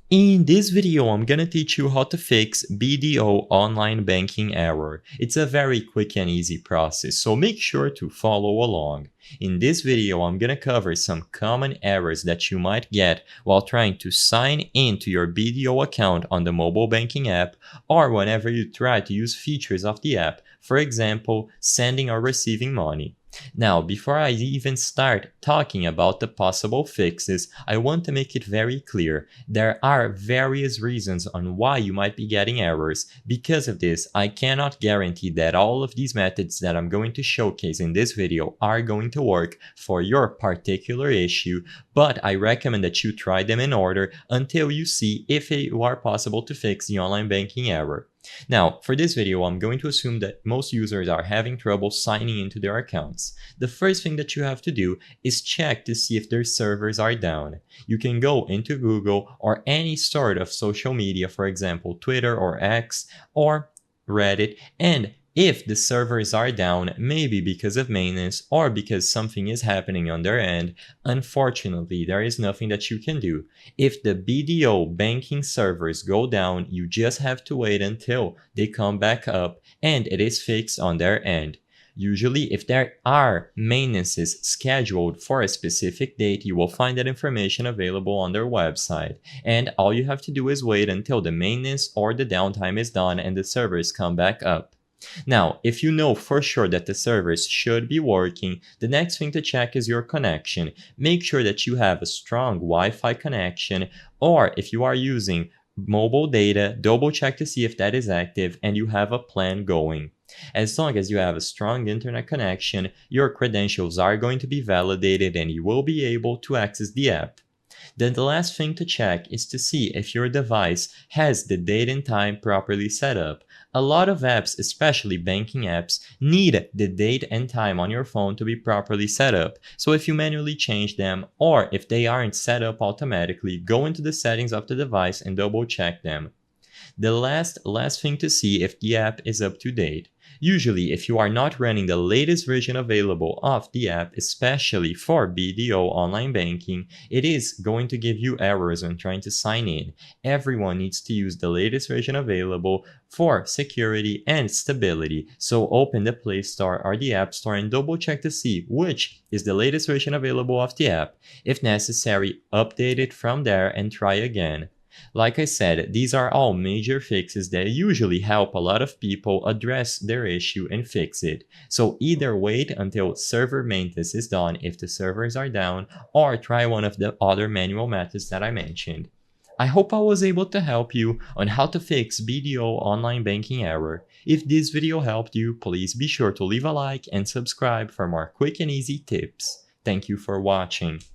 In this video, I'm gonna teach you how to fix BDO online banking error. It's a very quick and easy process, so make sure to follow along. In this video, I'm gonna cover some common errors that you might get while trying to sign into your BDO account on the mobile banking app or whenever you try to use features of the app, for example, sending or receiving money. Now, before I even start talking about the possible fixes, I want to make it very clear. There are various reasons on why you might be getting errors. Because of this, I cannot guarantee that all of these methods that I'm going to showcase in this video are going to work for your particular issue, but I recommend that you try them in order until you see if they are possible to fix the online banking error. Now, for this video, I'm going to assume that most users are having trouble signing into their accounts. The first thing that you have to do is check to see if their servers are down. You can go into Google or any sort of social media, for example, Twitter or X or Reddit, and if the servers are down, maybe because of maintenance or because something is happening on their end, unfortunately, there is nothing that you can do. If the BDO banking servers go down, you just have to wait until they come back up and it is fixed on their end. Usually, if there are maintenances scheduled for a specific date, you will find that information available on their website. And all you have to do is wait until the maintenance or the downtime is done and the servers come back up. Now, if you know for sure that the servers should be working, the next thing to check is your connection. Make sure that you have a strong Wi-Fi connection, or if you are using mobile data, double check to see if that is active and you have a plan going. As long as you have a strong internet connection, your credentials are going to be validated and you will be able to access the app. Then the last thing to check is to see if your device has the date and time properly set up. A lot of apps, especially banking apps, need the date and time on your phone to be properly set up. So if you manually change them or if they aren't set up automatically, go into the settings of the device and double check them. The last thing to see if the app is up to date. Usually, if you are not running the latest version available of the app, especially for BDO online banking, it is going to give you errors when trying to sign in. Everyone needs to use the latest version available for security and stability. So open the Play Store or the App Store and double check to see which is the latest version available of the app. If necessary, update it from there and try again. Like I said, these are all major fixes that usually help a lot of people address their issue and fix it. So either wait until server maintenance is done if the servers are down, or try one of the other manual methods that I mentioned. I hope I was able to help you on how to fix BDO online banking error. If this video helped you, please be sure to leave a like and subscribe for more quick and easy tips. Thank you for watching.